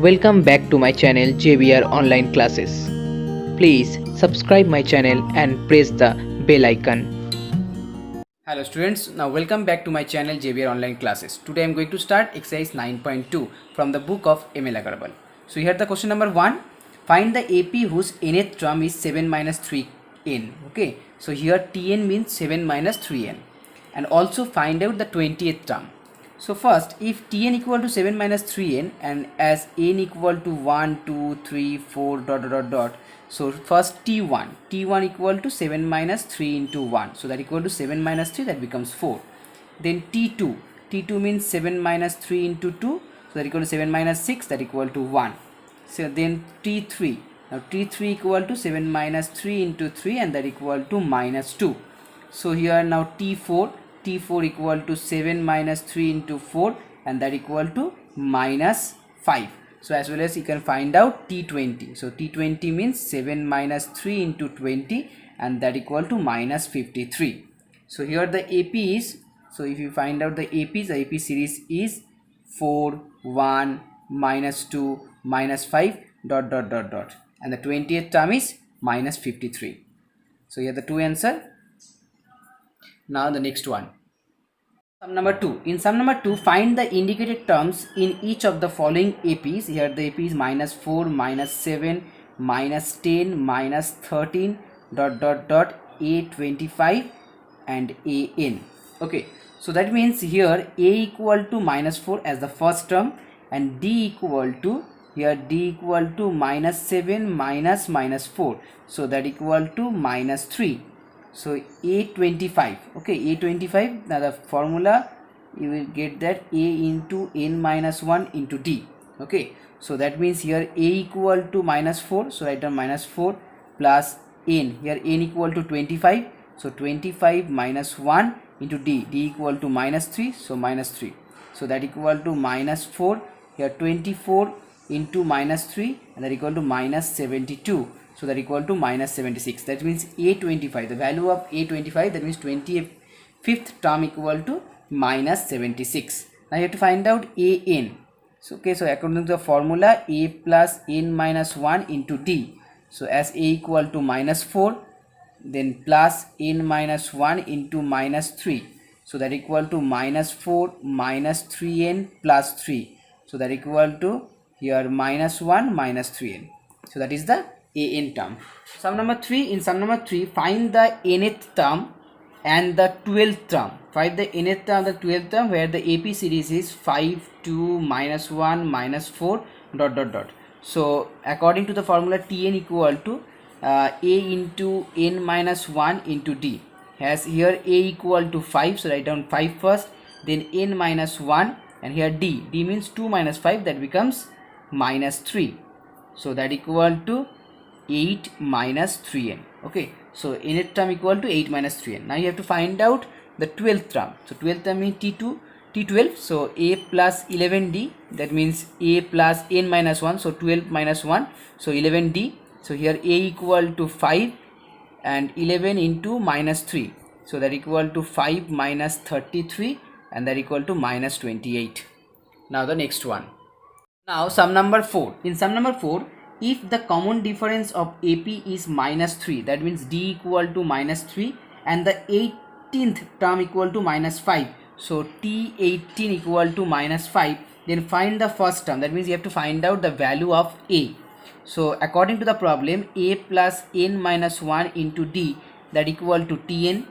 Welcome back to my channel JBR Online Classes. Please subscribe my channel and press the bell icon. Hello students, now welcome back to my channel JBR Online Classes. Today I am going to start exercise 9.2 from the book of ML Agarwal. So here the question number 1, find the AP whose nth term is 7 minus 3n. Okay, so here Tn means 7 minus 3n, and also find out the 20th term. So first, if Tn equal to 7 minus 3n and as n equal to 1, 2, 3, 4 dot dot dot dot. So first T1 equal to 7 minus 3 into 1. So that equal to 7 minus 3, that becomes 4. Then T2 means 7 minus 3 into 2. So that equal to 7 minus 6, that equal to 1. So then T3. Now T3 equal to 7 minus 3 into 3 and that equal to minus 2. So here now T4 equal to 7 minus 3 into 4 and that equal to minus 5. So as well as you can find out T20. So T20 means 7 minus 3 into 20 and that equal to minus 53. So here the AP is, so if you find out the AP series is 4, 1, minus 2, minus 5 dot dot dot dot, and the 20th term is minus 53. So here the two answer. Now the next one. Sum number 2. In sum number 2, find the indicated terms in each of the following APs. Here the AP is minus 4, minus 7, minus 10, minus 13 dot dot dot, A25 and AN. Okay, so that means here A equal to minus 4 as the first term and D equal to, here D equal to minus 7 minus minus 4. So that equal to minus 3. So A25, okay, A25, now the formula you will get that A into n minus 1 into D. Okay, so that means here A equal to minus 4, so write down minus 4 plus n, here n equal to 25, so 25 minus 1 into D equal to minus 3, so minus 3. So that equal to minus 4, here 24 into minus 3 and that equal to minus 72. So that equal to minus 76. That means A25, the value of A25, that means 25th term equal to minus 76. Now you have to find out AN. So okay, so according to the formula, A plus n minus 1 into D. So as A equal to minus 4, then plus n minus 1 into minus 3. So that equal to minus 4 minus 3n plus 3. So that equal to here minus 1 minus 3n. So that is the AN term. Sum number 3. In sum number 3, find the nth term and the 12th term. Find the nth term and the 12th term where the AP series is 5, 2, minus 1, minus 4 dot dot dot. So according to the formula, Tn equal to A into n minus 1 into D. As here A equal to 5, so write down 5 first, then n minus 1 and here D means 2 minus 5, that becomes minus 3. So that equal to 8 minus 3n. Okay, so nth term equal to 8 minus 3n. Now you have to find out the 12th term. So 12th term means T12. So A plus 11D, that means A plus n minus 1. So 12 minus 1, so 11D. So here A equal to 5 and 11 into minus 3. So that equal to 5 minus 33 and that equal to minus 28. Now the next one. Now sum number 4. In sum number 4, if the common difference of AP is minus 3, that means D equal to minus 3 and the 18th term equal to minus 5. So T18 equal to minus 5, then find the first term. That means you have to find out the value of A. So according to the problem, A plus n minus 1 into D, that equal to Tn.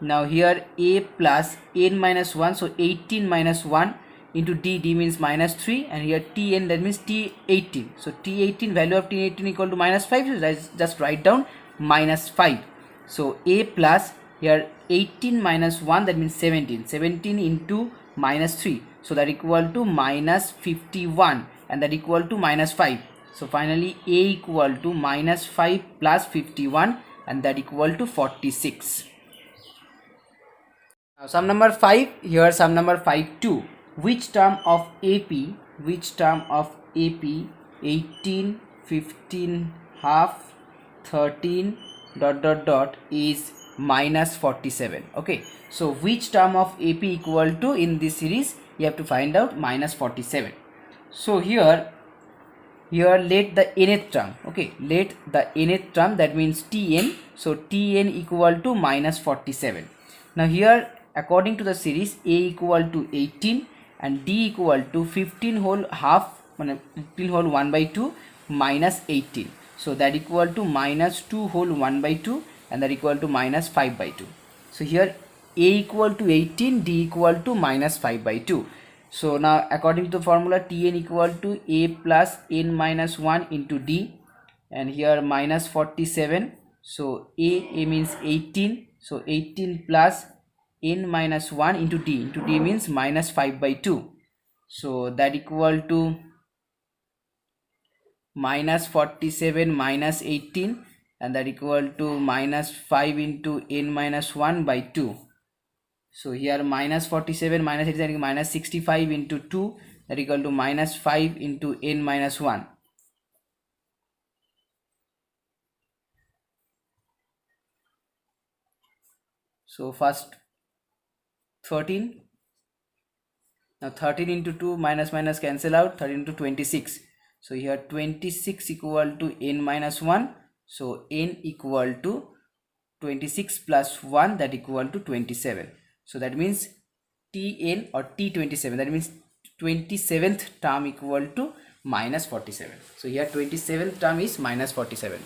Now here A plus n minus 1, so 18 minus 1 into D means minus 3 and here Tn, that means T18. So T18, value of T18 equal to minus 5, so just write down minus 5. So A plus here 18 minus 1, that means 17 into minus 3, so that equal to minus 51 and that equal to minus 5. So finally A equal to minus 5 plus 51 and that equal to 46. Now sum number 5, here sum number 5 2. Which term of AP 18, 15, half, 13 dot dot dot is minus 47. Okay, so which term of AP equal to in this series, you have to find out minus 47. So here here let the nth term, okay, let the nth term, that means Tn, so Tn equal to minus 47. Now here according to the series, a equal to 18 and d equal to 15 whole half, 15 whole 1 by 2 minus 18, so that equal to minus 2 whole 1 by 2 and that equal to minus 5 by 2. So here a equal to 18, d equal to minus 5 by 2. So now according to the formula, Tn equal to a plus n minus 1 into d, and here minus 47, so a means 18, so 18 plus n minus 1 into d means minus 5 by 2, so that equal to minus 47 minus 18 and that equal to minus 5 into n minus 1 by 2. So here minus 47 minus 8 is minus 65 into 2, that equal to minus 5 into n minus 1. So first 13, now 13 into 2 minus minus cancel out, 13 into 26, so here 26 equal to n minus 1, so n equal to 26 plus 1, that equal to 27. So that means Tn or T27, that means 27th term equal to minus 47. So here 27th term is minus 47.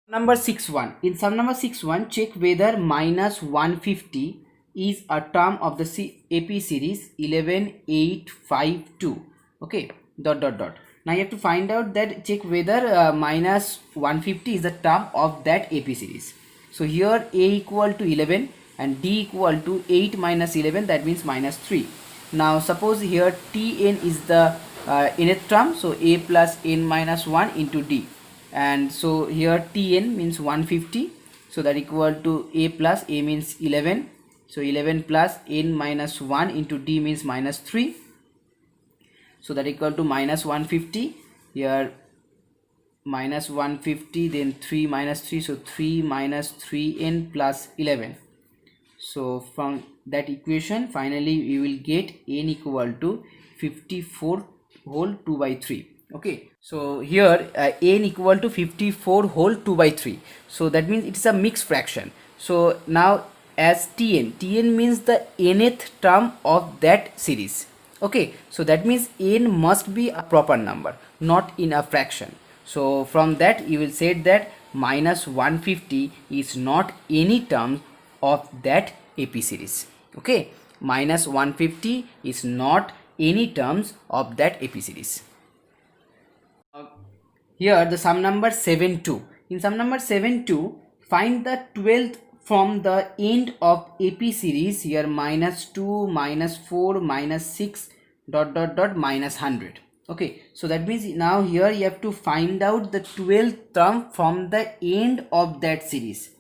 Number 6.1. In sum number 6.1, check whether minus 150 is a term of the AP series 11852. Okay, dot dot dot. Now you have to find out that, check whether minus 150 is the term of that AP series. So here a equal to 11 and d equal to 8 minus 11, that means minus 3. Now suppose here Tn is the nth term, so a plus n minus 1 into d, and so here Tn means 150, so that equal to a plus a means 11, so 11 plus n minus 1 into d means minus 3, so that equal to minus 150. Here minus 150, then 3 minus 3, so 3 minus 3n plus 11. So from that equation finally we will get n equal to 54 whole 2 by 3. Okay, so here n equal to 54 whole 2 by 3, so that means it's a mixed fraction. So now as Tn means the nth term of that series. Okay, so that means n must be a proper number, not in a fraction. So from that you will say that minus 150 is not any term of that AP series. Okay, minus 150 is not any terms of that AP series. Here the sum number 7.2. In sum number 7.2, find the 12th from the end of AP series. Here minus 2, minus 4, minus 6, dot dot dot minus 100. Okay, so that means now here you have to find out the 12th term from the end of that series.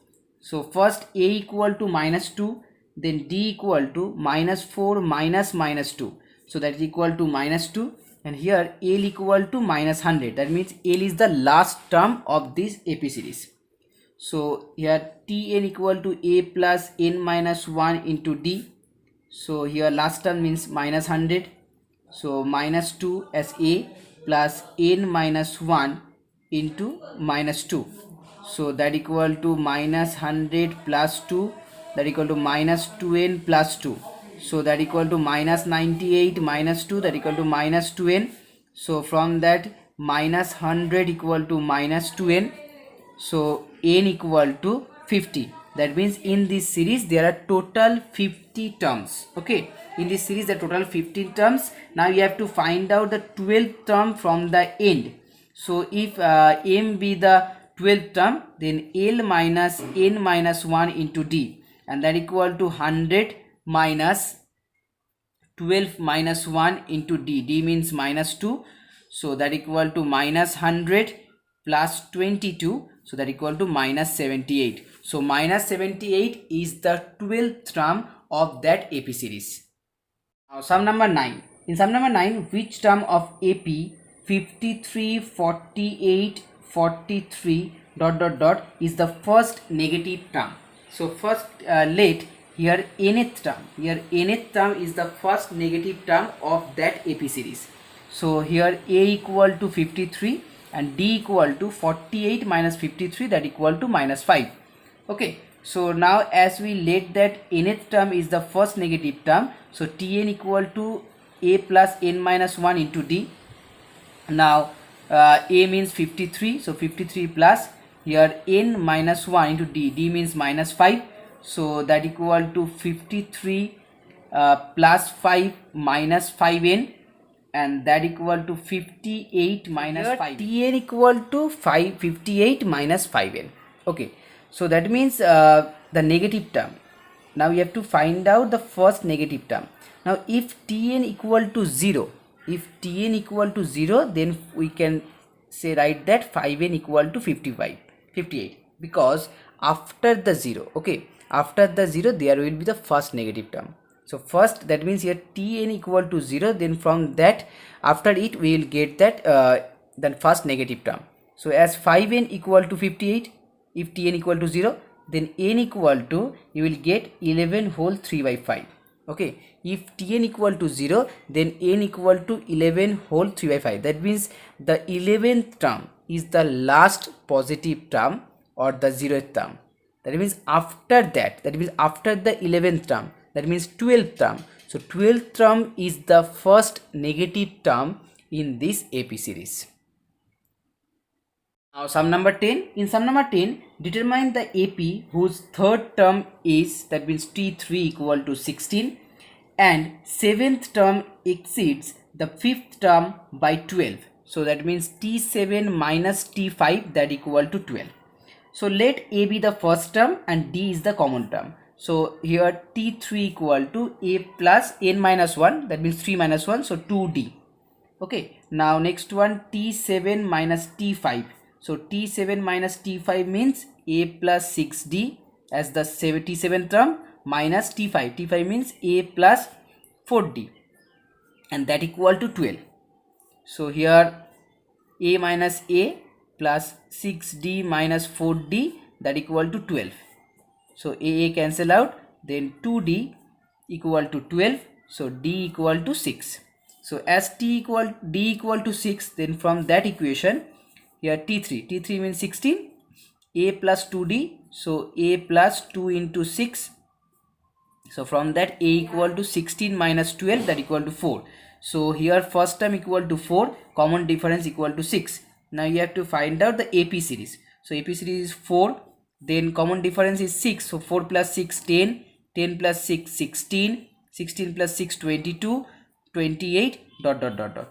So first a equal to minus 2, then d equal to minus 4 minus minus 2, so that is equal to minus 2, and here l equal to minus 100, that means l is the last term of this AP series. So here Tn equal to a plus n minus 1 into d, so here last term means minus 100, so minus 2 as a plus n minus 1 into minus 2, so that equal to minus 100 plus 2, that equal to minus 2n plus 2, so that equal to minus 98 minus 2, that equal to minus 2n. So from that minus 100 equal to minus 2n, so n equal to 50. That means in this series there are total 50 terms. Okay, in this series there are total 15 terms. Now you have to find out the 12th term from the end. So if m be the 12th term, then l minus n minus 1 into d, and that equal to 100 minus 12 minus 1 into d, d means minus 2, so that equal to minus 100 plus 22, so that equal to minus 78. So minus 78 is the 12th term of that AP series. Now sum number 9. In sum number 9, which term of AP 53, 48, 43 dot dot dot is the first negative term? So first let here nth term, here nth term is the first negative term of that AP series. So here A equal to 53 and D equal to 48 minus 53, that equal to minus 5. Okay, so now as we let that nth term is the first negative term, so Tn equal to A plus n minus 1 into D. Now A means 53, so 53 plus here n minus 1 into D, D means minus 5, so that equal to 53 plus 5 minus 5n, and that equal to 58 minus here 5. Tn equal to 58 minus 5n. Okay, so that means the negative term. Now you have to find out the first negative term. Now if Tn equal to 0, then we can say write that 5n equal to 58, because after the 0, okay, after the 0 there will be the first negative term. So first, that means here Tn equal to 0, then from that after it we will get that the first negative term. So as 5n equal to 58, if Tn equal to 0, then n equal to, you will get 11 whole 3 by 5. Okay, if Tn equal to 0, then n equal to 11 whole 3 by 5. That means the 11th term is the last positive term or the 0th term. That means after that, that means after the 11th term, that means 12th term. So 12th term is the first negative term in this AP series. Now sum number 10. In sum number 10, determine the AP whose third term is, that means T3 equal to 16, and 7th term exceeds the 5th term by 12. So that means T7 minus T5, that equal to 12. So let A be the first term and D is the common term. So here T3 equal to A plus n minus 1, that means 3 minus 1, so 2D. Okay, now next one T7 minus T5. So T7 minus T5 means A plus 6D as the T7 term minus T5. T5 means A plus 4D, and that equal to 12. So here A minus A plus 6D minus 4D, that equal to 12. So A cancel out, then 2D equal to 12, so D equal to 6. So as D equal to 6, then from that equation here T3 means 16, A plus 2D, so A plus 2 into 6. So from that A equal to 16 minus 12, that equal to 4. So here first term equal to 4, common difference equal to 6. Now you have to find out the AP series. So AP series is 4, then common difference is 6. So 4 plus 6 10, 10 plus 6 16, 16 plus 6 22, 28 dot dot dot dot.